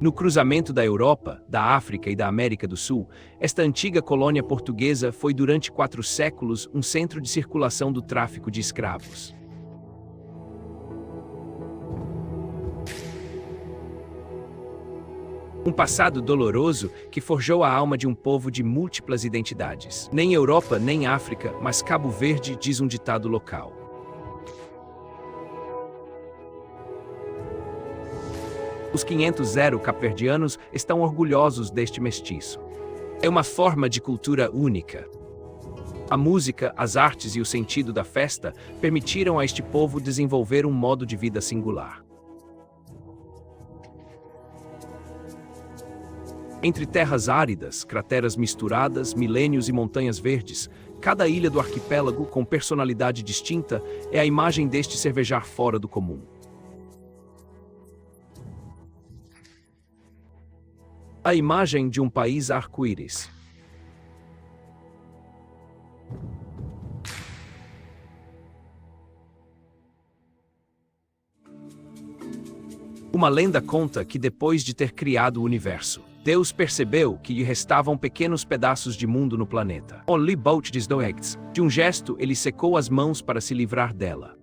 No cruzamento da Europa, da África e da América do Sul, esta antiga colônia portuguesa foi durante 4 séculos um centro de circulação do tráfico de escravos. Um passado doloroso que forjou a alma de um povo de múltiplas identidades. Nem Europa, nem África, mas Cabo Verde, diz um ditado local. Os 500 capverdianos estão orgulhosos deste mestiço. É uma forma de cultura única. A música, as artes e o sentido da festa permitiram a este povo desenvolver um modo de vida singular. Entre terras áridas, crateras misturadas, milênios e montanhas verdes, cada ilha do arquipélago, com personalidade distinta, é a imagem deste cervejar fora do comum. A imagem de um país arco-íris. Uma lenda conta que depois de ter criado o universo, Deus percebeu que lhe restavam pequenos pedaços de mundo no planeta. Only boat desdoegts. De um gesto, ele secou as mãos para se livrar dela.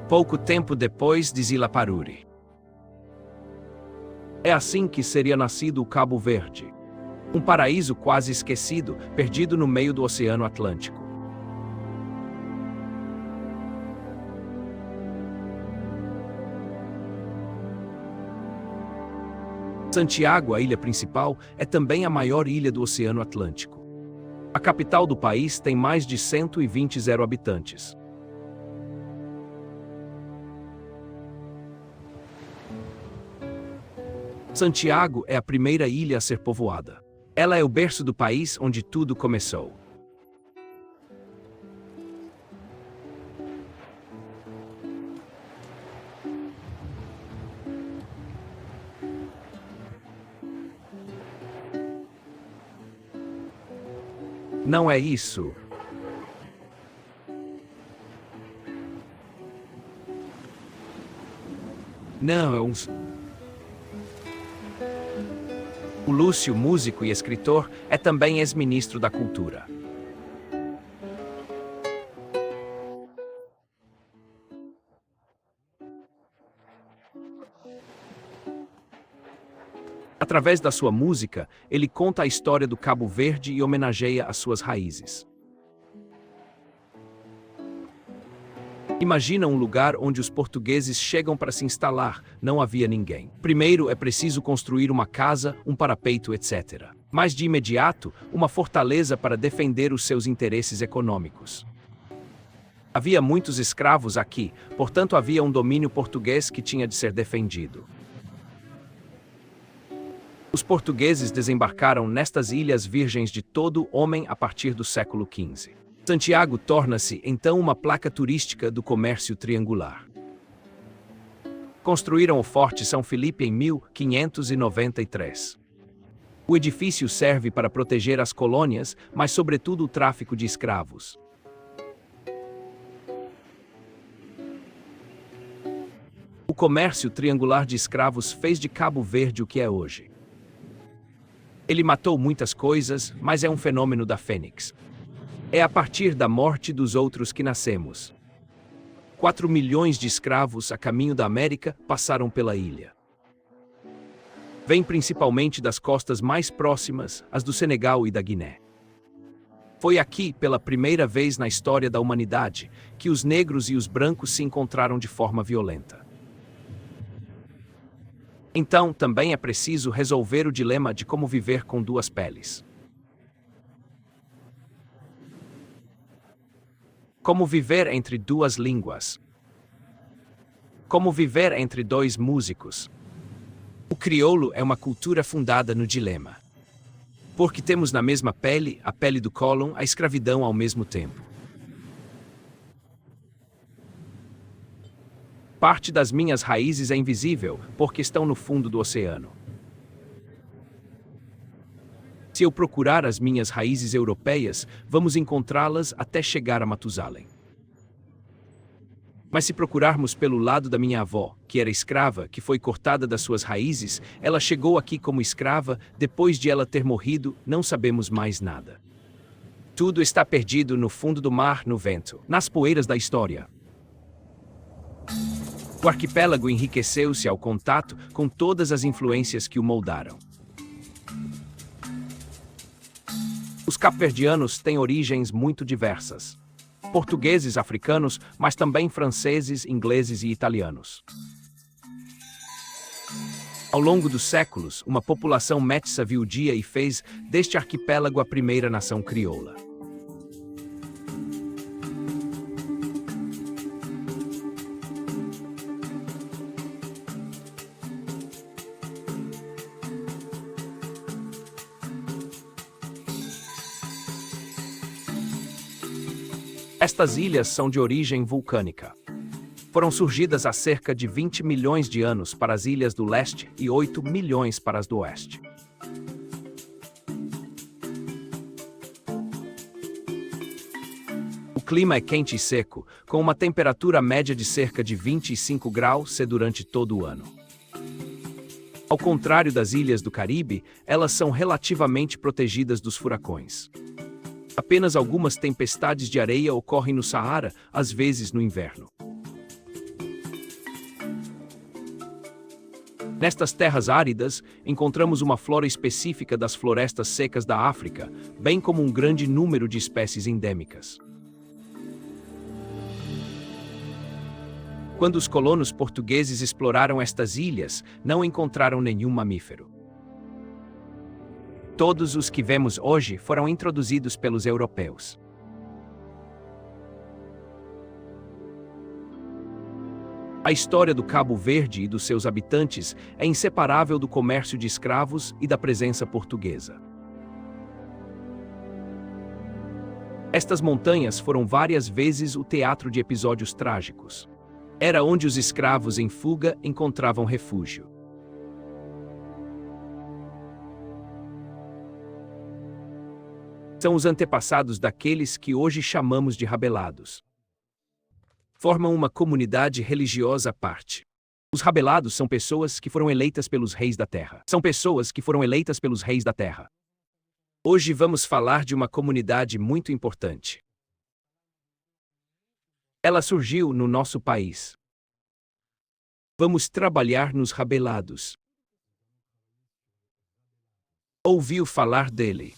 Pouco tempo depois, dizia Paruri. É assim que seria nascido o Cabo Verde. Um paraíso quase esquecido, perdido no meio do Oceano Atlântico. Santiago, a ilha principal, é também a maior ilha do Oceano Atlântico. A capital do país tem mais de 120 habitantes. Santiago é a primeira ilha a ser povoada. Ela é o berço do país onde tudo começou. Não é isso. Não, é um... O Lúcio, músico e escritor, é também ex-ministro da Cultura. Através da sua música, ele conta a história do Cabo Verde e homenageia as suas raízes. Imagina um lugar onde os portugueses chegam para se instalar, não havia ninguém. Primeiro é preciso construir uma casa, um parapeito, etc. Mas de imediato, uma fortaleza para defender os seus interesses econômicos. Havia muitos escravos aqui, portanto havia um domínio português que tinha de ser defendido. Os portugueses desembarcaram nestas ilhas virgens de todo homem a partir do século XV. Santiago torna-se, então, uma placa turística do comércio triangular. Construíram o Forte São Felipe em 1593. O edifício serve para proteger as colônias, mas sobretudo o tráfico de escravos. O comércio triangular de escravos fez de Cabo Verde o que é hoje. Ele matou muitas coisas, mas é um fenômeno da Fênix. É a partir da morte dos outros que nascemos. 4 milhões de escravos a caminho da América passaram pela ilha. Vêm principalmente das costas mais próximas, as do Senegal e da Guiné. Foi aqui, pela primeira vez na história da humanidade, que os negros e os brancos se encontraram de forma violenta. Então, também é preciso resolver o dilema de como viver com duas peles. Como viver entre duas línguas? Como viver entre dois músicos? O crioulo é uma cultura fundada no dilema. Porque temos na mesma pele, a pele do Colum, a escravidão ao mesmo tempo. Parte das minhas raízes é invisível, porque estão no fundo do oceano. Se eu procurar as minhas raízes europeias, vamos encontrá-las até chegar a Matusalém. Mas se procurarmos pelo lado da minha avó, que era escrava, que foi cortada das suas raízes, ela chegou aqui como escrava, depois de ela ter morrido, não sabemos mais nada. Tudo está perdido no fundo do mar, no vento, nas poeiras da história. O arquipélago enriqueceu-se ao contato com todas as influências que o moldaram. Os cabo-verdianos têm origens muito diversas. Portugueses, africanos, mas também franceses, ingleses e italianos. Ao longo dos séculos, uma população métissa viu o dia e fez deste arquipélago a primeira nação crioula. Estas ilhas são de origem vulcânica. Foram surgidas há cerca de 20 milhões de anos para as ilhas do leste e 8 milhões para as do oeste. O clima é quente e seco, com uma temperatura média de cerca de 25 graus C durante todo o ano. Ao contrário das ilhas do Caribe, elas são relativamente protegidas dos furacões. Apenas algumas tempestades de areia ocorrem no Saara, às vezes no inverno. Nestas terras áridas, encontramos uma flora específica das florestas secas da África, bem como um grande número de espécies endêmicas. Quando os colonos portugueses exploraram estas ilhas, não encontraram nenhum mamífero. Todos os que vemos hoje foram introduzidos pelos europeus. A história do Cabo Verde e dos seus habitantes é inseparável do comércio de escravos e da presença portuguesa. Estas montanhas foram várias vezes o teatro de episódios trágicos. Era onde os escravos em fuga encontravam refúgio. São os antepassados daqueles que hoje chamamos de rabelados. Formam uma comunidade religiosa à parte. Os rabelados são pessoas que foram eleitas pelos reis da terra. São pessoas que foram eleitas pelos reis da terra. Hoje vamos falar de uma comunidade muito importante. Ela surgiu no nosso país. Vamos trabalhar nos rabelados. Ouviu falar dele?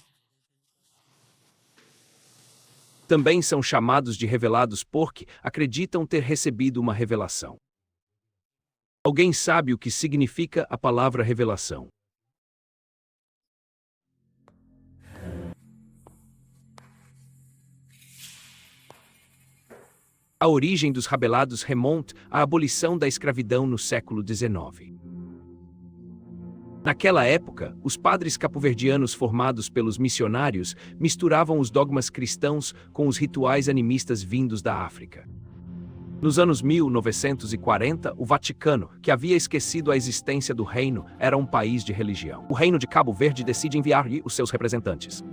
Também são chamados de revelados porque acreditam ter recebido uma revelação. Alguém sabe o que significa a palavra revelação? A origem dos rabelados remonta à abolição da escravidão no século XIX. Naquela época, os padres capoverdianos formados pelos missionários misturavam os dogmas cristãos com os rituais animistas vindos da África. Nos anos 1940, o Vaticano, que havia esquecido a existência do reino, era um país de religião. O reino de Cabo Verde decide enviar-lhe os seus representantes.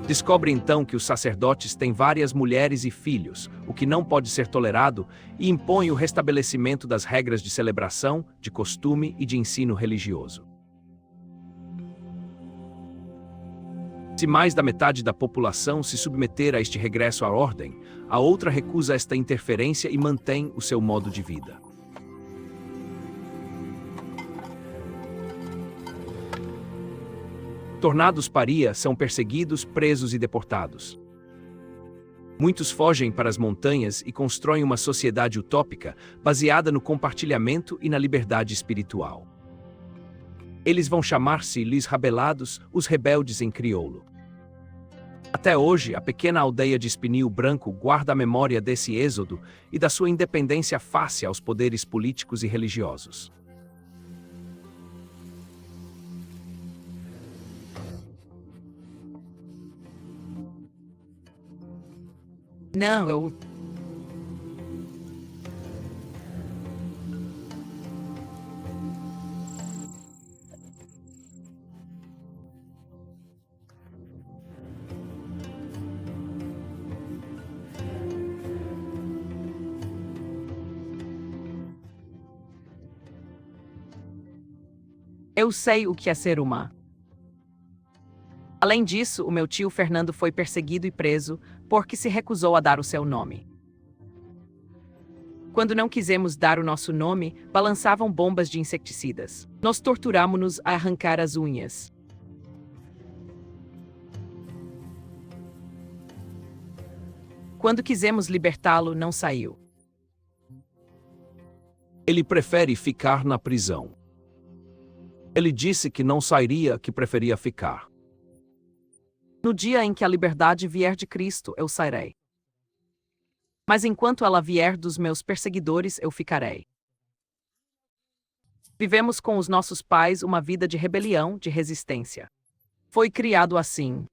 Descobre então que os sacerdotes têm várias mulheres e filhos, o que não pode ser tolerado, e impõe o restabelecimento das regras de celebração, de costume e de ensino religioso. Se mais da metade da população se submeter a este regresso à ordem, a outra recusa esta interferência e mantém o seu modo de vida. Tornados paria são perseguidos, presos e deportados. Muitos fogem para as montanhas e constroem uma sociedade utópica baseada no compartilhamento e na liberdade espiritual. Eles vão chamar-se Lis Rabelados, os rebeldes em crioulo. Até hoje, a pequena aldeia de Espinho Branco guarda a memória desse êxodo e da sua independência face aos poderes políticos e religiosos. Não, eu. Eu sei o que é ser uma. Além disso, o meu tio Fernando foi perseguido e preso porque se recusou a dar o seu nome. Quando não quisemos dar o nosso nome, balançavam bombas de inseticidas. Nós torturamos-nos a arrancar as unhas. Quando quisemos libertá-lo, não saiu. Ele prefere ficar na prisão. Ele disse que não sairia, que preferia ficar. No dia em que a liberdade vier de Cristo, eu sairei. Mas enquanto ela vier dos meus perseguidores, eu ficarei. Vivemos com os nossos pais uma vida de rebelião, de resistência. Foi criado assim.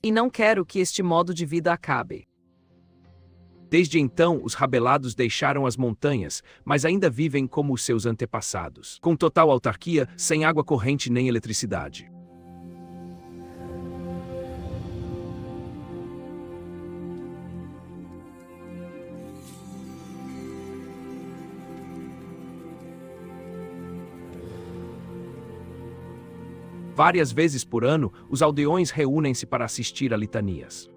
E não quero que este modo de vida acabe. Desde então, os rabelados deixaram as montanhas, mas ainda vivem como os seus antepassados, com total autarquia, sem água corrente nem eletricidade. Várias vezes por ano, os aldeões reúnem-se para assistir a litanias.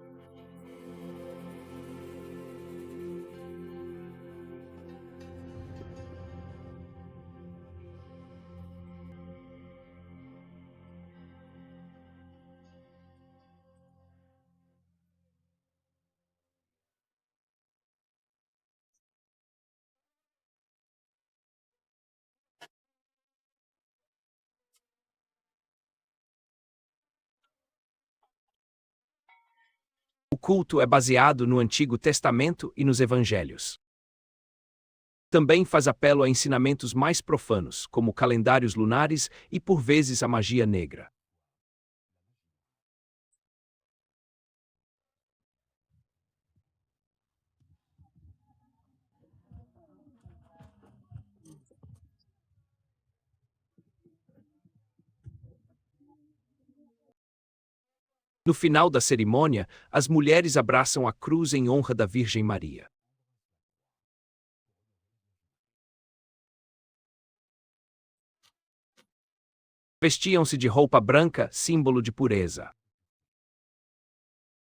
O culto é baseado no Antigo Testamento e nos Evangelhos. Também faz apelo a ensinamentos mais profanos, como calendários lunares e, por vezes, a magia negra. No final da cerimônia, as mulheres abraçam a cruz em honra da Virgem Maria. Vestiam-se de roupa branca, símbolo de pureza.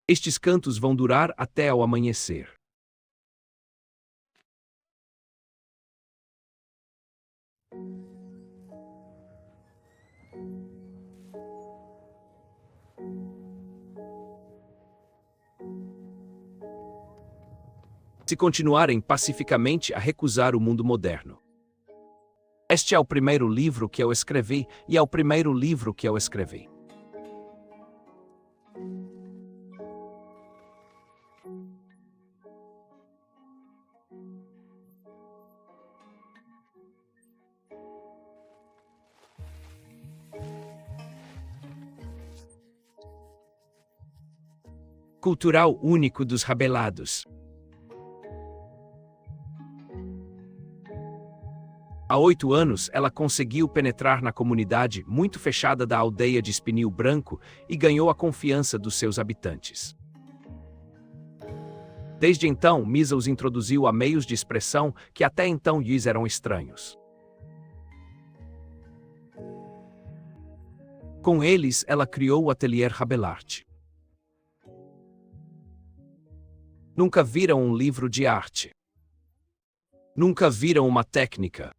Estes cantos vão durar até ao amanhecer. Se continuarem pacificamente a recusar o mundo moderno. Este é o primeiro livro que eu escrevi, e é o primeiro livro que eu escrevi. Cultural único dos rabelados. Há 8 anos, ela conseguiu penetrar na comunidade muito fechada da aldeia de Espinil Branco e ganhou a confiança dos seus habitantes. Desde então, Misa os introduziu a meios de expressão que até então lhes eram estranhos. Com eles, ela criou o Atelier Rabelart. Nunca viram um livro de arte. Nunca viram uma técnica.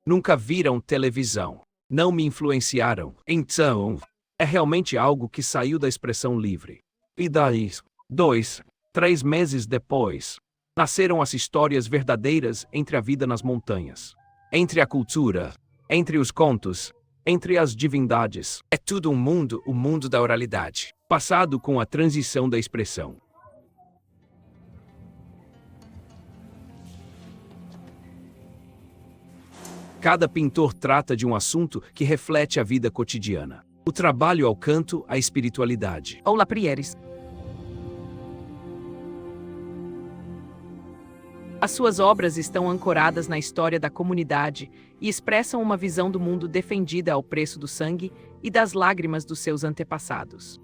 Nunca viram televisão. Não me influenciaram. Então, é realmente algo que saiu da expressão livre. E daí, 2, 3 meses depois, nasceram as histórias verdadeiras entre a vida nas montanhas. Entre a cultura, entre os contos, entre as divindades. É tudo um mundo, o mundo da oralidade, passado com a transição da expressão. Cada pintor trata de um assunto que reflete a vida cotidiana. O trabalho ao canto, a espiritualidade. Ou Laprieres. As suas obras estão ancoradas na história da comunidade e expressam uma visão do mundo defendida ao preço do sangue e das lágrimas dos seus antepassados.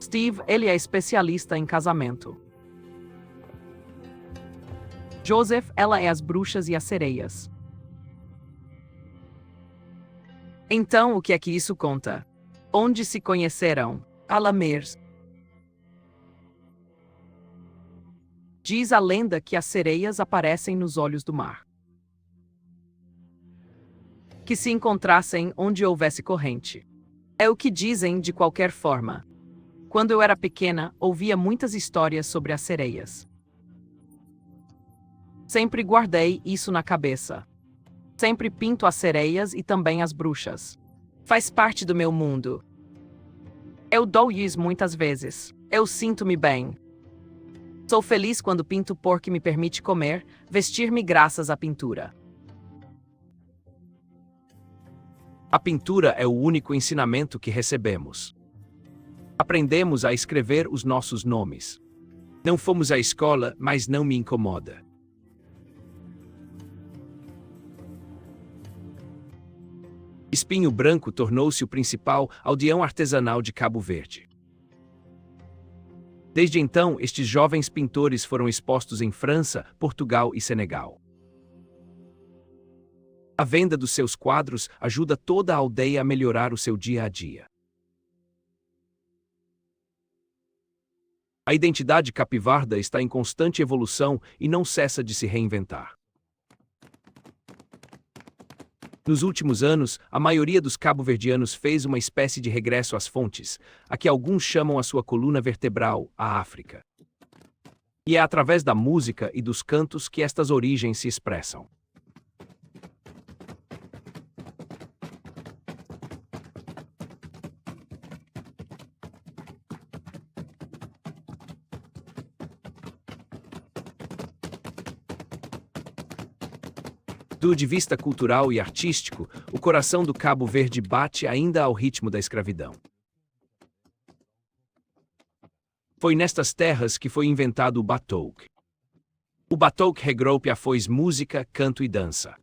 Steve, ele é especialista em casamento. Joseph, ela é as bruxas e as sereias. Então, o que é que isso conta? Onde se conheceram? Alamers. Diz a lenda que as sereias aparecem nos olhos do mar. Que se encontrassem onde houvesse corrente. É o que dizem de qualquer forma. Quando eu era pequena, ouvia muitas histórias sobre as sereias. Sempre guardei isso na cabeça. Sempre pinto as sereias e também as bruxas. Faz parte do meu mundo. Eu dou isso muitas vezes. Eu sinto-me bem. Sou feliz quando pinto porque me permite comer, vestir-me graças à pintura. A pintura é o único ensinamento que recebemos. Aprendemos a escrever os nossos nomes. Não fomos à escola, mas não me incomoda. Espinho Branco tornou-se o principal aldeão artesanal de Cabo Verde. Desde então, estes jovens pintores foram expostos em França, Portugal e Senegal. A venda dos seus quadros ajuda toda a aldeia a melhorar o seu dia a dia. A identidade capivarda está em constante evolução e não cessa de se reinventar. Nos últimos anos, a maioria dos cabo-verdianos fez uma espécie de regresso às fontes, a que alguns chamam a sua coluna vertebral, a África. E é através da música e dos cantos que estas origens se expressam. Do ponto de vista cultural e artístico, o coração do Cabo Verde bate ainda ao ritmo da escravidão. Foi nestas terras que foi inventado o batoque. O batoque regroupa a foz música, canto e dança.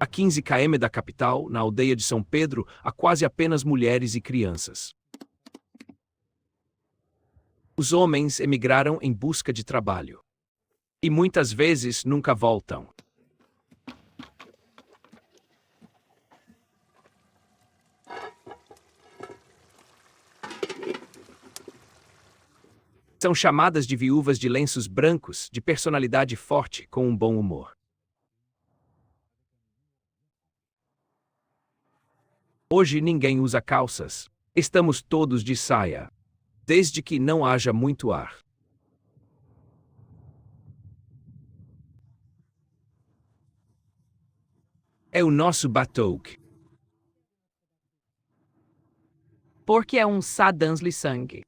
A 15 km da capital, na aldeia de São Pedro, há quase apenas mulheres e crianças. Os homens emigraram em busca de trabalho. E muitas vezes nunca voltam. São chamadas de viúvas de lenços brancos, de personalidade forte, com um bom humor. Hoje ninguém usa calças. Estamos todos de saia. Desde que não haja muito ar. É o nosso batoque. Porque é um Sadansli sangue.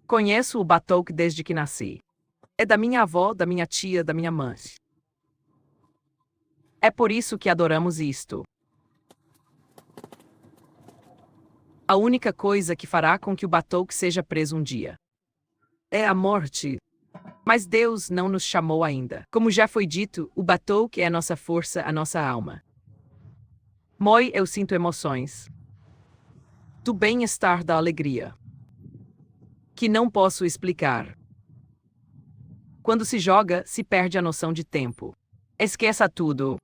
Conheço o batoque desde que nasci. É da minha avó, da minha tia, da minha mãe. É por isso que adoramos isto. A única coisa que fará com que o batoque seja preso um dia é a morte. Mas Deus não nos chamou ainda. Como já foi dito, o batoque é a nossa força, a nossa alma. Moi, eu sinto emoções. Do bem-estar, da alegria. Que não posso explicar. Quando se joga, se perde a noção de tempo. Esqueça tudo.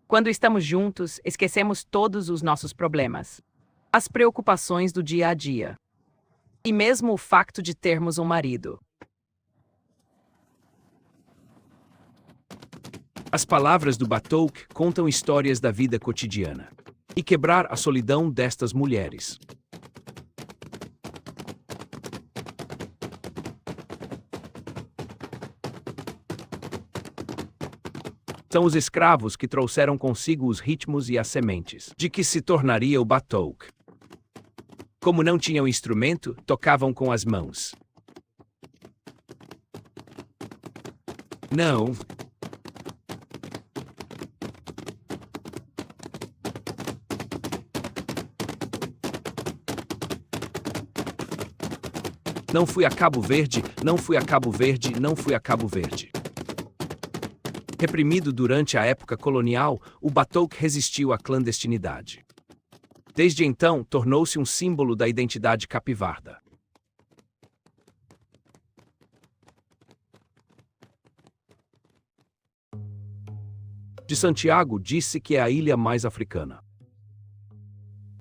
Quando estamos juntos, esquecemos todos os nossos problemas. As preocupações do dia a dia. E mesmo o facto de termos um marido. As palavras do batoque contam histórias da vida cotidiana. E quebrar a solidão destas mulheres. São os escravos que trouxeram consigo os ritmos e as sementes de que se tornaria o batoque. Como não tinham instrumento, tocavam com as mãos. Não. Não fui a Cabo Verde, não fui a Cabo Verde, não fui a Cabo Verde. Reprimido durante a época colonial, o Batoque resistiu à clandestinidade. Desde então, tornou-se um símbolo da identidade capivarda. De Santiago disse que é a ilha mais africana.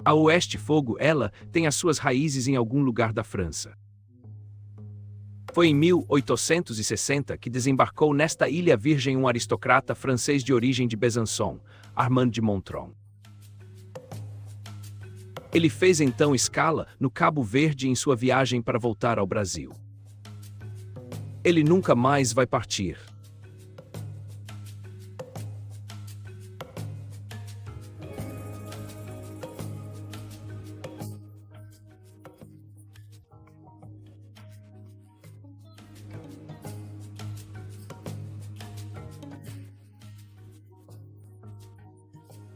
A oeste Fogo, ela, tem as suas raízes em algum lugar da França. Foi em 1860 que desembarcou nesta ilha virgem um aristocrata francês de origem de Besançon, Armand de Montron. Ele fez então escala no Cabo Verde em sua viagem para voltar ao Brasil. Ele nunca mais vai partir.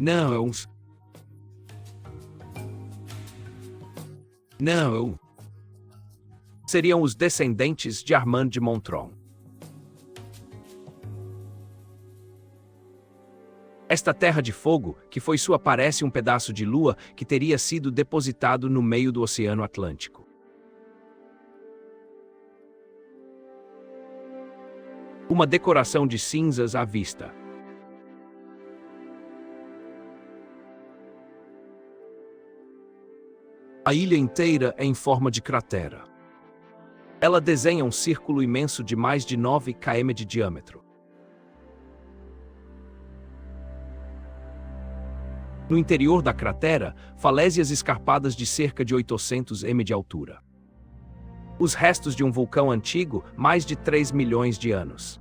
Não. Não. Seriam os descendentes de Armand de Montron. Esta terra de fogo, que foi sua, parece um pedaço de lua que teria sido depositado no meio do Oceano Atlântico. Uma decoração de cinzas à vista. A ilha inteira é em forma de cratera. Ela desenha um círculo imenso de mais de 9 km de diâmetro. No interior da cratera, falésias escarpadas de cerca de 800 m de altura. Os restos de um vulcão antigo, mais de 3 milhões de anos.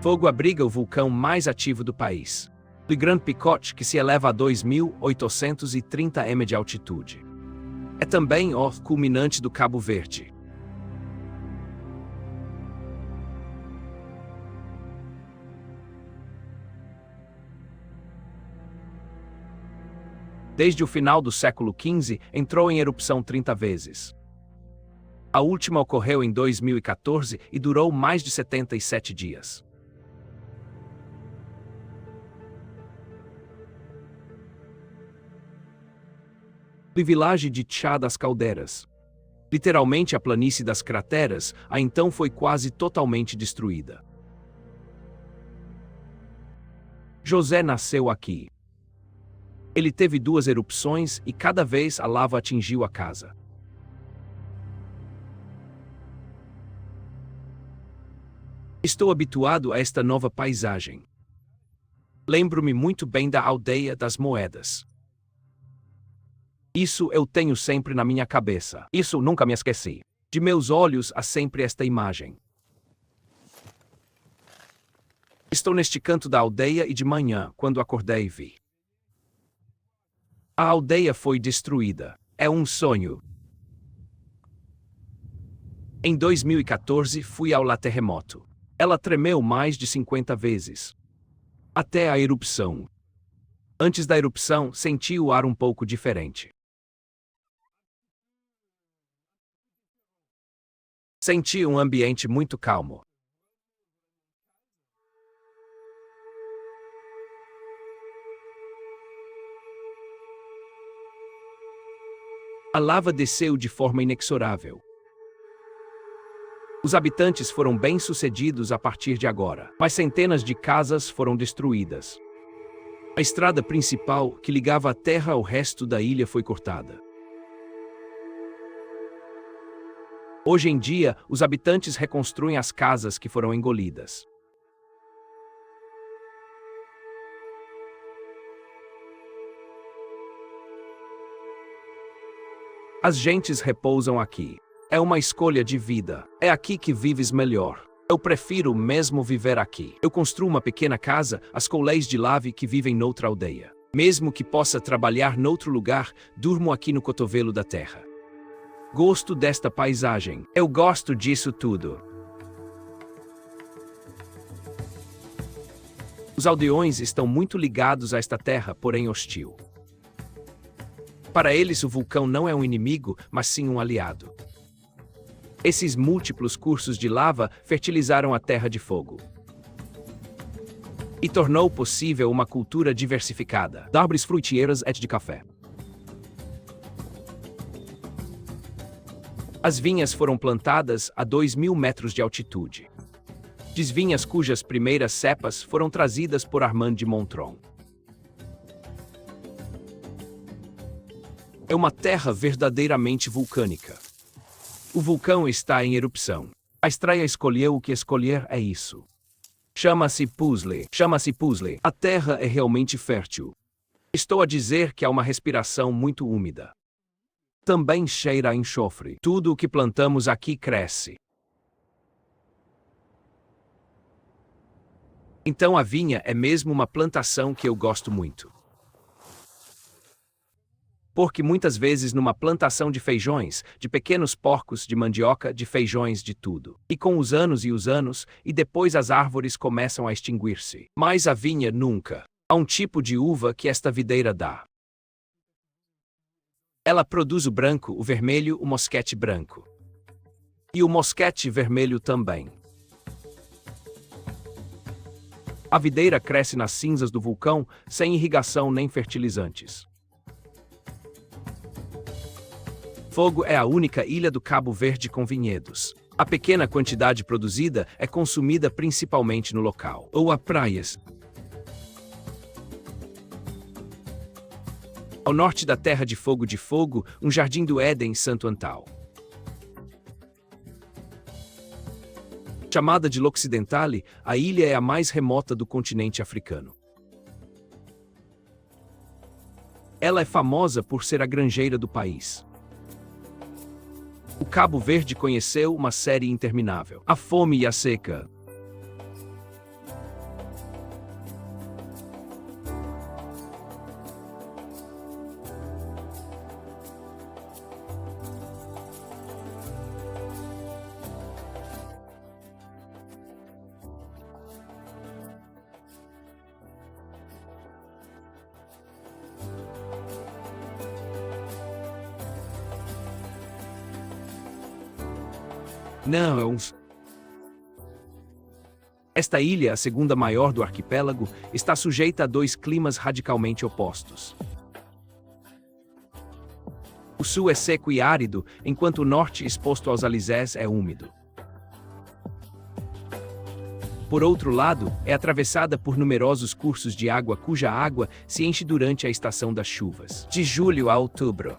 Fogo abriga o vulcão mais ativo do país, Le Grand Picote, que se eleva a 2.830 m de altitude. É também o culminante do Cabo Verde. Desde o final do século XV, entrou em erupção 30 vezes. A última ocorreu em 2014 e durou mais de 77 dias. A village de Chá das Caldeiras. Literalmente a planície das crateras, a então foi quase totalmente destruída. José nasceu aqui. Ele teve 2 erupções e cada vez a lava atingiu a casa. Estou habituado a esta nova paisagem. Lembro-me muito bem da aldeia das moedas. Isso eu tenho sempre na minha cabeça. Isso nunca me esqueci. De meus olhos há sempre esta imagem. Estou neste canto da aldeia e de manhã, quando acordei, vi. A aldeia foi destruída. É um sonho. Em 2014 fui ao lá terremoto. Ela tremeu mais de 50 vezes. Até a erupção. Antes da erupção, senti o ar um pouco diferente. Senti um ambiente muito calmo. A lava desceu de forma inexorável. Os habitantes foram bem-sucedidos a partir de agora, mas centenas de casas foram destruídas. A estrada principal, que ligava a terra ao resto da ilha, foi cortada. Hoje em dia, os habitantes reconstruem as casas que foram engolidas. As gentes repousam aqui. É uma escolha de vida. É aqui que vives melhor. Eu prefiro mesmo viver aqui. Eu construo uma pequena casa, as coleis de lave que vivem noutra aldeia. Mesmo que possa trabalhar noutro lugar, durmo aqui no cotovelo da terra. Gosto desta paisagem. Eu gosto disso tudo. Os aldeões estão muito ligados a esta terra, porém hostil. Para eles, o vulcão não é um inimigo, mas sim um aliado. Esses múltiplos cursos de lava fertilizaram a Terra de Fogo e tornou possível uma cultura diversificada de árvores frutíferas e de café. As vinhas foram plantadas a 2.000 metros de altitude. Vinhas cujas primeiras cepas foram trazidas por Armand de Montron. É uma terra verdadeiramente vulcânica. O vulcão está em erupção. A estreia escolheu o que escolher é isso. Chama-se puzzle. A terra é realmente fértil. Estou a dizer que há uma respiração muito úmida. Também cheira a enxofre. Tudo o que plantamos aqui cresce. Então a vinha é mesmo uma plantação que eu gosto muito. Porque muitas vezes numa plantação de feijões, de pequenos porcos, de mandioca, de feijões, de tudo. E com os anos, e depois as árvores começam a extinguir-se. Mas a vinha nunca. Há um tipo de uva que esta videira dá. Ela produz o branco, o vermelho, o mosquete branco. E o mosquete vermelho também. A videira cresce nas cinzas do vulcão, sem irrigação nem fertilizantes. Fogo é a única ilha do Cabo Verde com vinhedos. A pequena quantidade produzida é consumida principalmente no local, ou a praias. Ao norte da Terra de Fogo, um jardim do Éden Santo Antal. Chamada de L'Occidentale, a ilha é a mais remota do continente africano. Ela é famosa por ser a granjeira do país. O Cabo Verde conheceu uma série interminável: a fome e a seca. Não, é um... Esta ilha, a segunda maior do arquipélago, está sujeita a dois climas radicalmente opostos. O sul é seco e árido, enquanto o norte, exposto aos alizés, é úmido. Por outro lado, é atravessada por numerosos cursos de água cuja água se enche durante a estação das chuvas, de julho a outubro.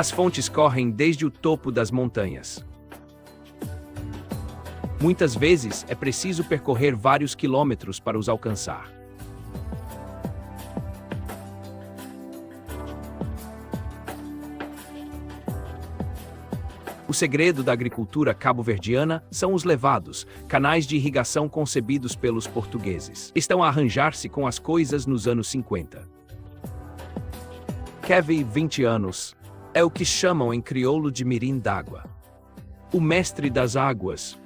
As fontes correm desde o topo das montanhas. Muitas vezes é preciso percorrer vários quilômetros para os alcançar. O segredo da agricultura cabo-verdiana são os levados, canais de irrigação concebidos pelos portugueses. Estão a arranjar-se com as coisas nos anos 50. Kevin, 20 anos. É o que chamam em crioulo de mirim d'água. O mestre das águas.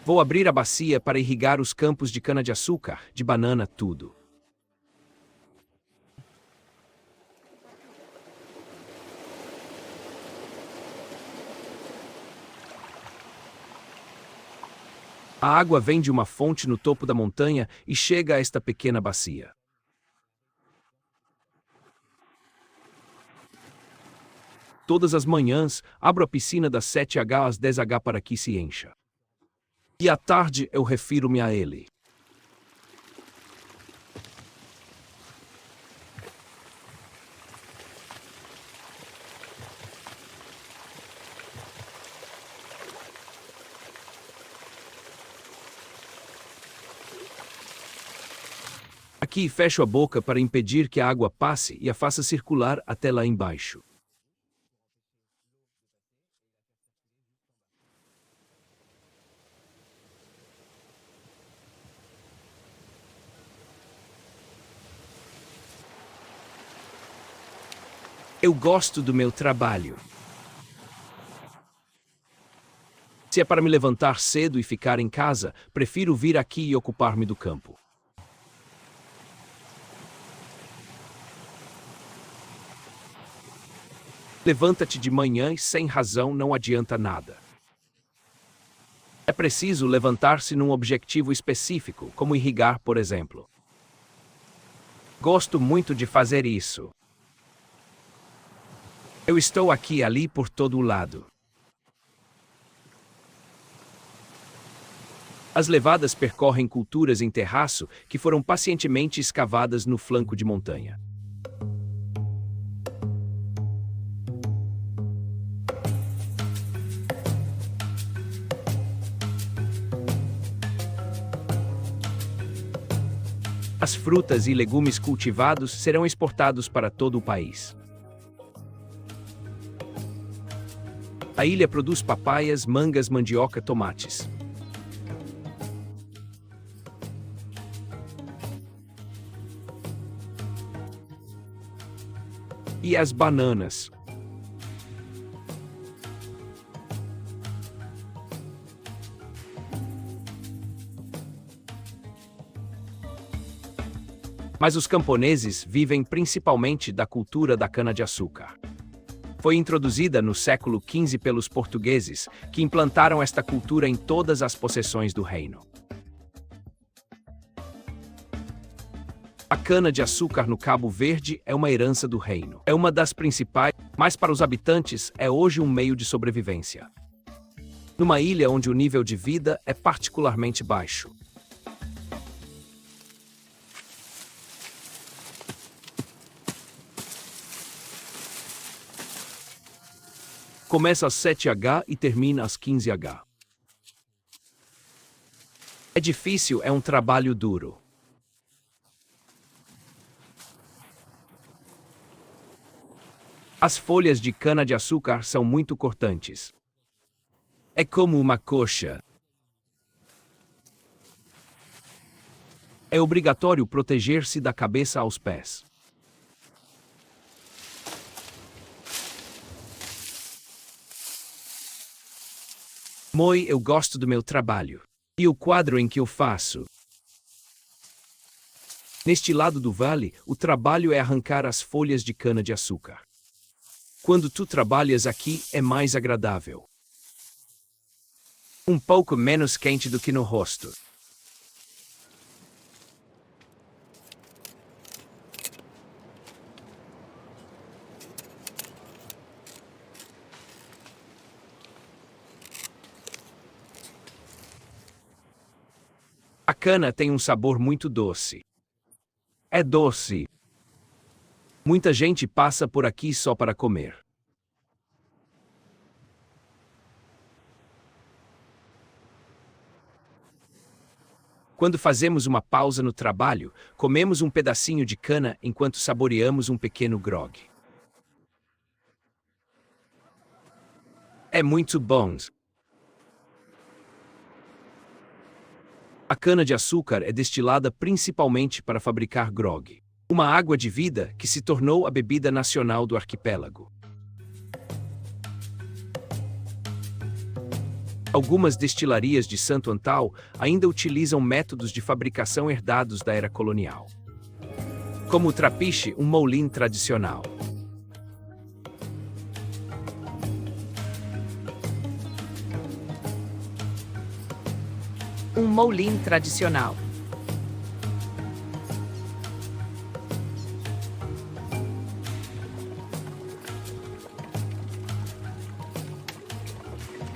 Vou abrir a bacia para irrigar os campos de cana-de-açúcar, de banana, tudo. A água vem de uma fonte no topo da montanha e chega a esta pequena bacia. Todas as manhãs, abro a piscina das 7h às 10h para que se encha. E à tarde eu refiro-me a ele. Aqui fecho a boca para impedir que a água passe e a faça circular até lá embaixo. Eu gosto do meu trabalho. Se é para me levantar cedo e ficar em casa, prefiro vir aqui e ocupar-me do campo. Levanta-te de manhã e sem razão não adianta nada. É preciso levantar-se num objetivo específico, como irrigar, por exemplo. Gosto muito de fazer isso. Eu estou aqui e ali por todo o lado. As levadas percorrem culturas em terraço que foram pacientemente escavadas no flanco de montanha. As frutas e legumes cultivados serão exportados para todo o país. A ilha produz papaias, mangas, mandioca, tomates. E as bananas. Mas os camponeses vivem principalmente da cultura da cana-de-açúcar. Foi introduzida no século XV pelos portugueses, que implantaram esta cultura em todas as possessões do reino. A cana-de-açúcar no Cabo Verde é uma herança do reino. É uma das principais, mas para os habitantes é hoje um meio de sobrevivência. Numa ilha onde o nível de vida é particularmente baixo. Começa às 7h e termina às 15h. É difícil, é um trabalho duro. As folhas de cana-de-açúcar são muito cortantes. É como uma coxa. É obrigatório proteger-se da cabeça aos pés. Eu gosto do meu trabalho. E o quadro em que eu faço. Neste lado do vale, o trabalho é arrancar as folhas de cana-de-açúcar. Quando tu trabalhas aqui, é mais agradável. Um pouco menos quente do que no rosto. A cana tem um sabor muito doce. É doce. Muita gente passa por aqui só para comer. Quando fazemos uma pausa no trabalho, comemos um pedacinho de cana enquanto saboreamos um pequeno grog. É muito bom. A cana-de-açúcar é destilada principalmente para fabricar grog, uma água de vida que se tornou a bebida nacional do arquipélago. Algumas destilarias de Santo Antão ainda utilizam métodos de fabricação herdados da era colonial, como o trapiche, um moulin tradicional. Um moulin tradicional.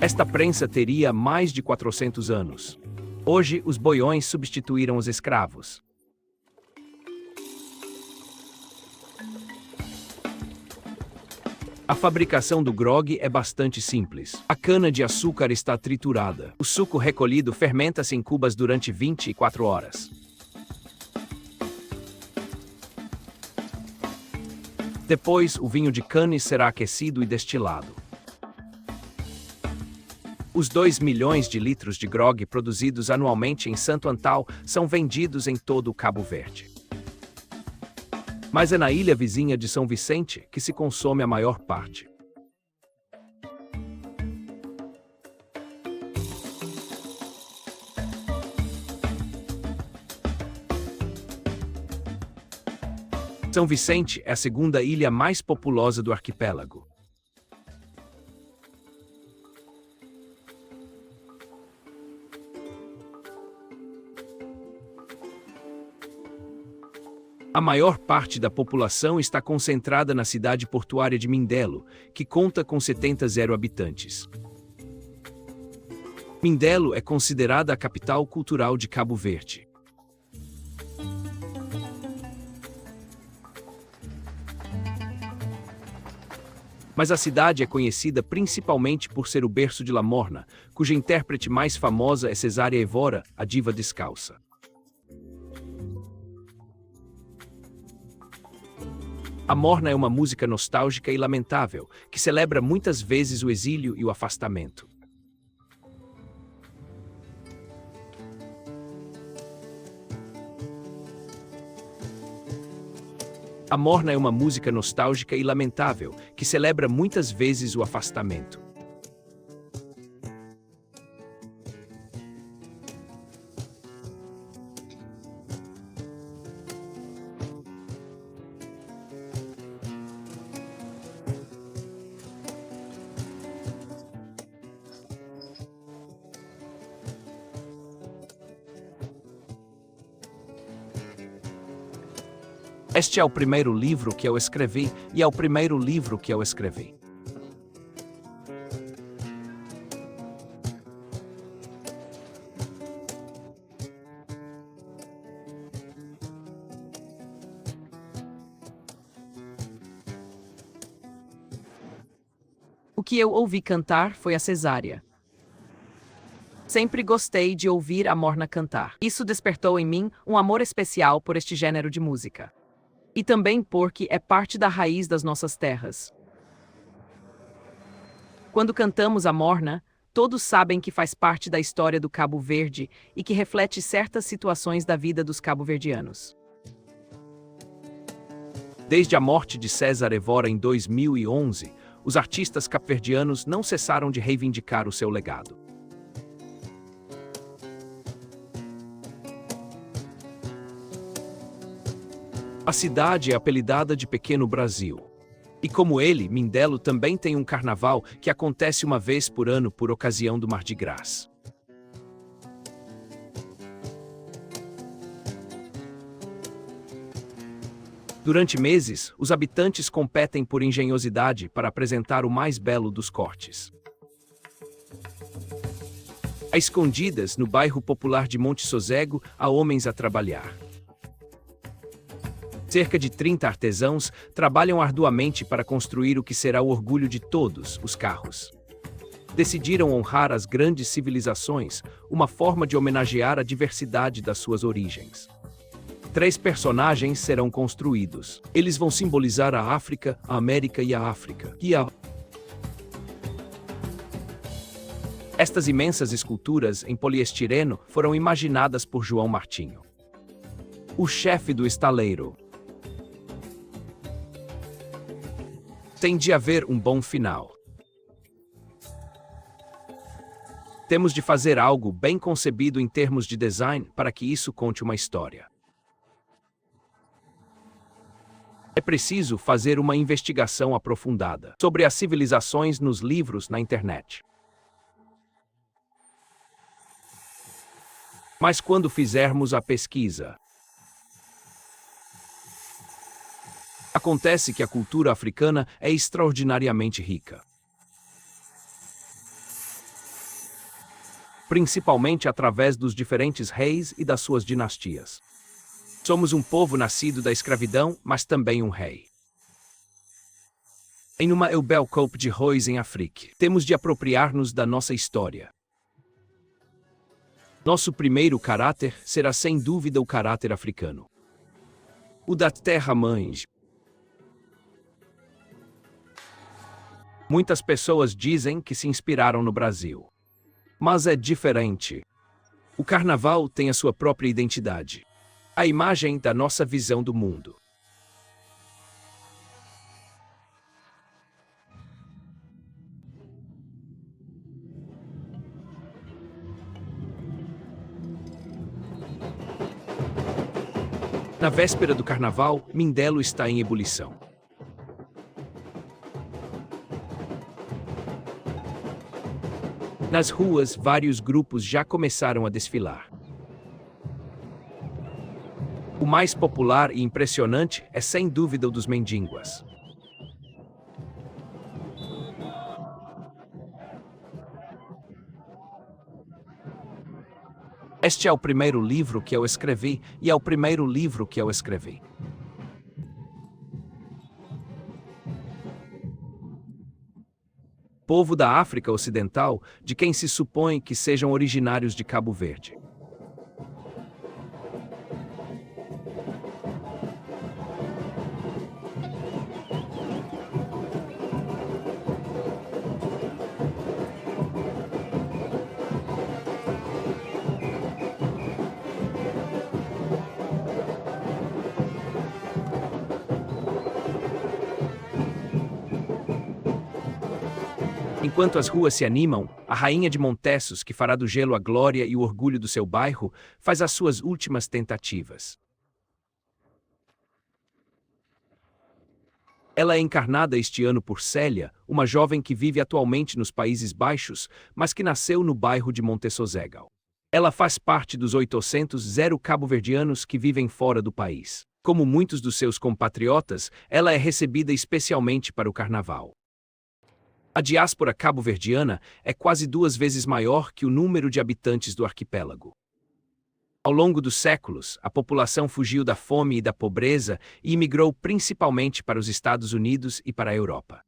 Esta prensa teria mais de 400 anos. Hoje, os boiões substituíram os escravos. A fabricação do grog é bastante simples. A cana-de-açúcar está triturada. O suco recolhido fermenta-se em cubas durante 24 horas. Depois, o vinho de cane será aquecido e destilado. Os 2 milhões de litros de grog produzidos anualmente em Santo Antão são vendidos em todo o Cabo Verde. Mas é na ilha vizinha de São Vicente que se consome a maior parte. São Vicente é a segunda ilha mais populosa do arquipélago. A maior parte da população está concentrada na cidade portuária de Mindelo, que conta com 70 habitantes. Mindelo é considerada a capital cultural de Cabo Verde. Mas a cidade é conhecida principalmente por ser o berço de La Morna, cuja intérprete mais famosa é Cesária Évora, a diva descalça. A morna é uma música nostálgica e lamentável, que celebra muitas vezes o exílio e o afastamento. A morna é uma música nostálgica e lamentável, que celebra muitas vezes o afastamento. Este é o primeiro livro que eu escrevi e é o primeiro livro que eu escrevi. O que eu ouvi cantar foi a Cesária. Sempre gostei de ouvir a morna cantar. Isso despertou em mim um amor especial por este gênero de música. E também porque é parte da raiz das nossas terras. Quando cantamos a morna, todos sabem que faz parte da história do Cabo Verde e que reflete certas situações da vida dos cabo-verdianos. Desde a morte de César Évora em 2011, os artistas cabo-verdianos não cessaram de reivindicar o seu legado. A cidade é apelidada de Pequeno Brasil. E como ele, Mindelo também tem um carnaval que acontece uma vez por ano por ocasião do Mardi Gras. Durante meses, os habitantes competem por engenhosidade para apresentar o mais belo dos cortes. A escondidas, no bairro popular de Monte Sozego, há homens a trabalhar. Cerca de 30 artesãos trabalham arduamente para construir o que será o orgulho de todos, os carros. Decidiram honrar as grandes civilizações, uma forma de homenagear a diversidade das suas origens. 3 personagens serão construídos. Eles vão simbolizar a África, a América e a África. Estas imensas esculturas em poliestireno foram imaginadas por João Martinho, o chefe do estaleiro. Tem de haver um bom final. Temos de fazer algo bem concebido em termos de design para que isso conte uma história. É preciso fazer uma investigação aprofundada sobre as civilizações nos livros na internet. Mas quando fizermos a pesquisa, acontece que a cultura africana é extraordinariamente rica. Principalmente através dos diferentes reis e das suas dinastias. Somos um povo nascido da escravidão, mas também um rei. Em uma bel copo de arroz em África, temos de apropriar-nos da nossa história. Nosso primeiro caráter será sem dúvida o caráter africano. O da terra-mãe. Muitas pessoas dizem que se inspiraram no Brasil. Mas é diferente. O carnaval tem a sua própria identidade. A imagem da nossa visão do mundo. Na véspera do carnaval, Mindelo está em ebulição. Nas ruas, vários grupos já começaram a desfilar. O mais popular e impressionante é sem dúvida o dos mendigos. Este é o primeiro livro que eu escrevi e é o primeiro livro que eu escrevi. Povo da África Ocidental, de quem se supõe que sejam originários de Cabo Verde. Enquanto as ruas se animam, a rainha de Montessos, que fará do gelo a glória e o orgulho do seu bairro, faz as suas últimas tentativas. Ela é encarnada este ano por Célia, uma jovem que vive atualmente nos Países Baixos, mas que nasceu no bairro de Montessozegal. Ela faz parte dos 800 cabo-verdianos que vivem fora do país. Como muitos dos seus compatriotas, ela é recebida especialmente para o carnaval. A diáspora cabo-verdiana é quase 2 vezes maior que o número de habitantes do arquipélago. Ao longo dos séculos, a população fugiu da fome e da pobreza e imigrou principalmente para os Estados Unidos e para a Europa.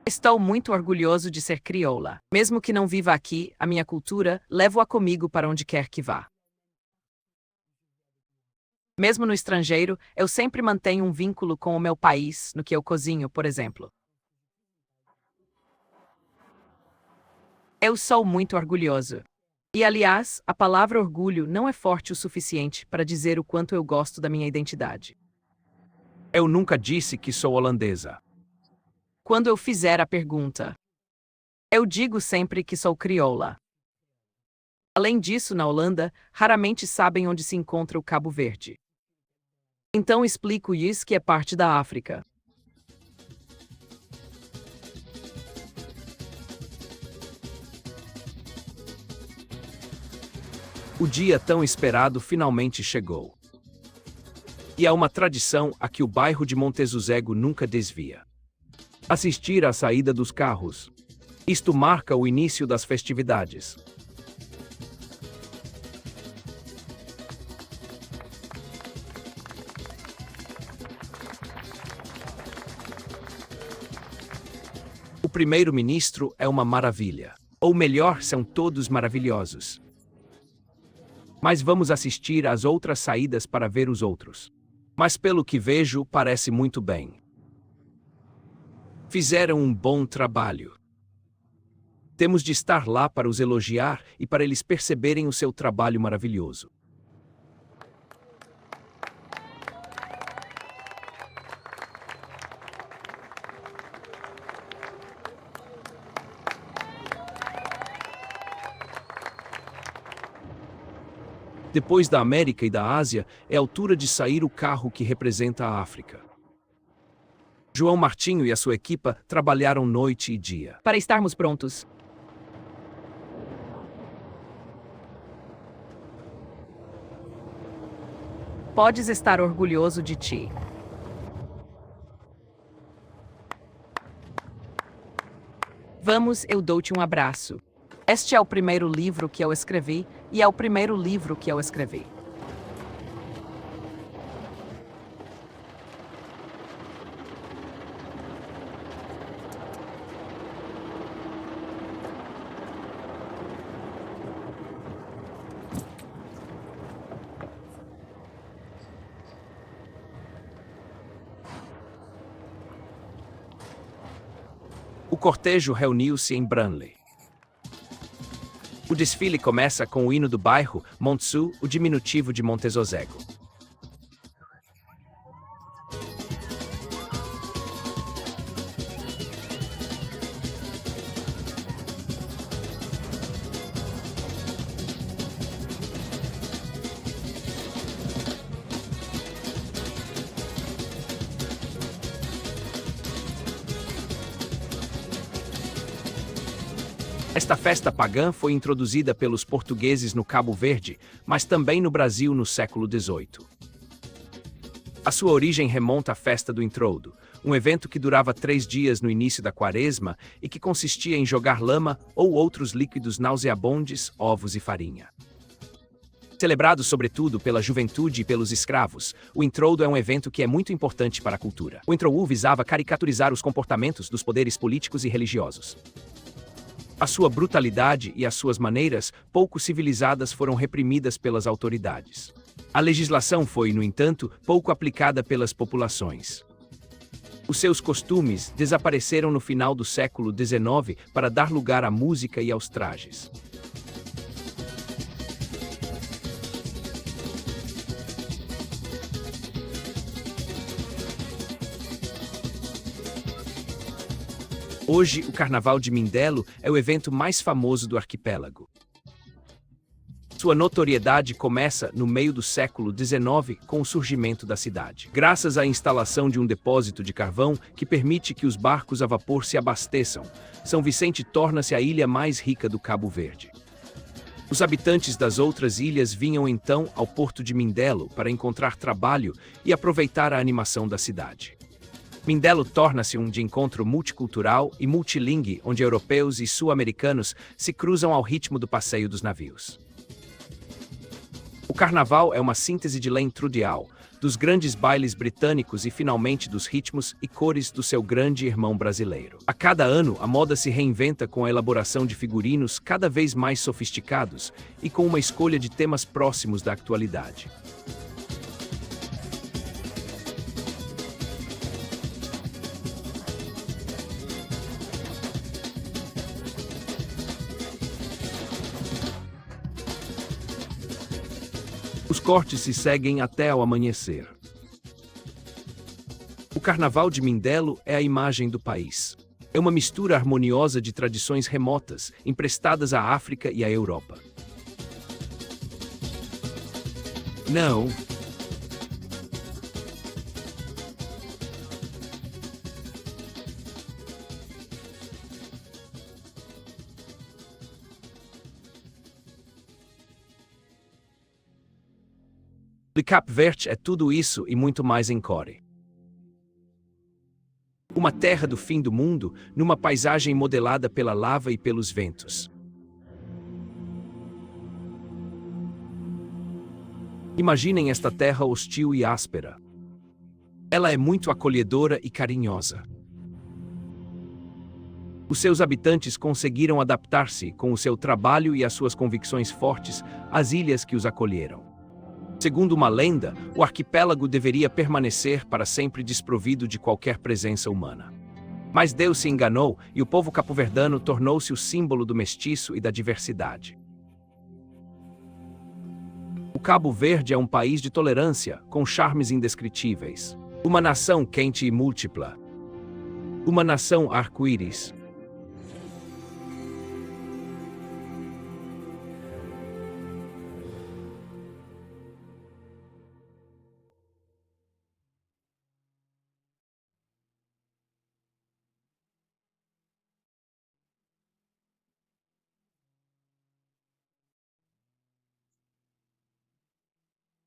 Estou muito orgulhoso de ser crioula. Mesmo que não viva aqui, a minha cultura levo-a comigo para onde quer que vá. Mesmo no estrangeiro, eu sempre mantenho um vínculo com o meu país, no que eu cozinho, por exemplo. Eu sou muito orgulhoso. E, aliás, a palavra orgulho não é forte o suficiente para dizer o quanto eu gosto da minha identidade. Eu nunca disse que sou holandesa. Quando eu fizer a pergunta, eu digo sempre que sou crioula. Além disso, na Holanda, raramente sabem onde se encontra o Cabo Verde. Então explico-lhes que é parte da África. O dia tão esperado finalmente chegou. E há uma tradição a que o bairro de Montesuzego nunca desvia. Assistir à saída dos carros. Isto marca o início das festividades. O primeiro-ministro é uma maravilha. Ou melhor, são todos maravilhosos. Mas vamos assistir às outras saídas para ver os outros. Mas pelo que vejo, parece muito bem. Fizeram um bom trabalho. Temos de estar lá para os elogiar e para eles perceberem o seu trabalho maravilhoso. Depois da América e da Ásia, é a altura de sair o carro que representa a África. João Martinho e a sua equipa trabalharam noite e dia. Para estarmos prontos. Podes estar orgulhoso de ti. Vamos, eu dou-te um abraço. Este é o primeiro livro que eu escrevi, e é o primeiro livro que eu escrevi. O cortejo reuniu-se em Branly. O desfile começa com o hino do bairro, Montsu, o diminutivo de Montesozego. Esta festa pagã foi introduzida pelos portugueses no Cabo Verde, mas também no Brasil no século XVIII. A sua origem remonta à festa do Introudo, um evento que durava 3 dias no início da quaresma e que consistia em jogar lama ou outros líquidos nauseabondes, ovos e farinha. Celebrado sobretudo pela juventude e pelos escravos, o Introudo é um evento que é muito importante para a cultura. O Introudo visava caricaturizar os comportamentos dos poderes políticos e religiosos. A sua brutalidade e as suas maneiras pouco civilizadas foram reprimidas pelas autoridades. A legislação foi, no entanto, pouco aplicada pelas populações. Os seus costumes desapareceram no final do século XIX para dar lugar à música e aos trajes. Hoje, o Carnaval de Mindelo é o evento mais famoso do arquipélago. Sua notoriedade começa no meio do século XIX com o surgimento da cidade, graças à instalação de um depósito de carvão que permite que os barcos a vapor se abasteçam. São Vicente torna-se a ilha mais rica do Cabo Verde. Os habitantes das outras ilhas vinham então ao porto de Mindelo para encontrar trabalho e aproveitar a animação da cidade. Mindelo torna-se um de encontro multicultural e multilingue, onde europeus e sul-americanos se cruzam ao ritmo do passeio dos navios. O carnaval é uma síntese de L'Intrudial, dos grandes bailes britânicos e finalmente dos ritmos e cores do seu grande irmão brasileiro. A cada ano, a moda se reinventa com a elaboração de figurinos cada vez mais sofisticados e com uma escolha de temas próximos da atualidade. Os cortes se seguem até ao amanhecer. O Carnaval de Mindelo é a imagem do país. É uma mistura harmoniosa de tradições remotas, emprestadas à África e à Europa. Não. O Cabo Verde é tudo isso e muito mais em Core. Uma terra do fim do mundo, numa paisagem modelada pela lava e pelos ventos. Imaginem esta terra hostil e áspera. Ela é muito acolhedora e carinhosa. Os seus habitantes conseguiram adaptar-se, com o seu trabalho e as suas convicções fortes, às ilhas que os acolheram. Segundo uma lenda, o arquipélago deveria permanecer para sempre desprovido de qualquer presença humana. Mas Deus se enganou e o povo capoverdano tornou-se o símbolo do mestiço e da diversidade. O Cabo Verde é um país de tolerância, com charmes indescritíveis. Uma nação quente e múltipla. Uma nação arco-íris.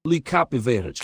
Le Cabo Verde.